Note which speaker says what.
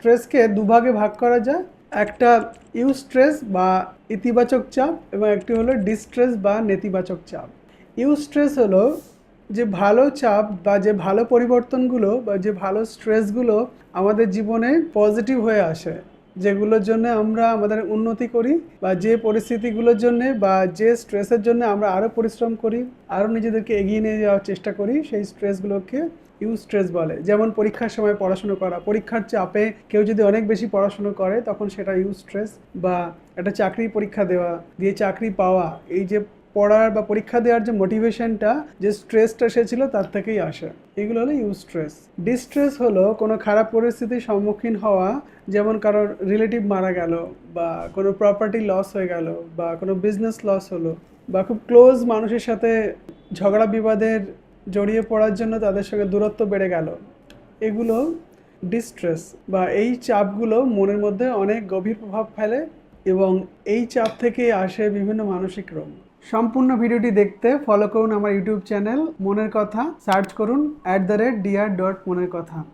Speaker 1: স্ট্রেসকে দুভাগে ভাগ করা যায়, একটা ইউস্ট্রেস বা ইতিবাচক চাপ এবং একটি হলো ডিস্ট্রেস বা নেতিবাচক চাপ। ইউস্ট্রেস হলো যে ভালো চাপ বা যে ভালো পরিবর্তনগুলো বা যে ভালো স্ট্রেসগুলো আমাদের জীবনে পজিটিভ হয়ে আসে, যেগুলোর জন্য আমরা আমাদের উন্নতি করি বা যে পরিস্থিতিগুলোর জন্য বা যে স্ট্রেসের জন্য আমরা আরও পরিশ্রম করি, আরও নিজেদেরকে এগিয়ে নিয়ে যাওয়ার চেষ্টা করি, সেই স্ট্রেসগুলোকে ইউস্ট্রেস বলে। যেমন পরীক্ষার সময় পড়াশুনো করা, পরীক্ষার চাপে কেউ যদি অনেক বেশি পড়াশুনো করে তখন সেটা ইউস্ট্রেস। বা একটা চাকরির পরীক্ষা দেওয়া, দিয়ে চাকরি পাওয়া, এই যে পড়ার বা পরীক্ষা দেওয়ার যে মোটিভেশনটা, যে স্ট্রেসটা এসেছিলো তার থেকেই আসে, এগুলো হলো ইউস্ট্রেস। ডিস্ট্রেস হলো কোনো খারাপ পরিস্থিতির সম্মুখীন হওয়া, যেমন কারোর রিলেটিভ মারা গেল বা কোনো প্রপার্টি লস হয়ে গেল বা কোনো বিজনেস লস হলো বা খুব ক্লোজ মানুষের সাথে ঝগড়া বিবাদের জড়িয়ে পড়ার জন্য তাদের সঙ্গে দূরত্ব বেড়ে গেল, এগুলো ডিস্ট্রেস। বা এই চাপগুলো মনের মধ্যে অনেক গভীর প্রভাব ফেলে এবং এই চাপ থেকে আসে বিভিন্ন মানসিক রোগ। সম্পূর্ণ ভিডিওটি দেখতে ফলো করুন আমার ইউটিউব চ্যানেল মনের কথা, সার্চ করুন @dr.মনের কথা।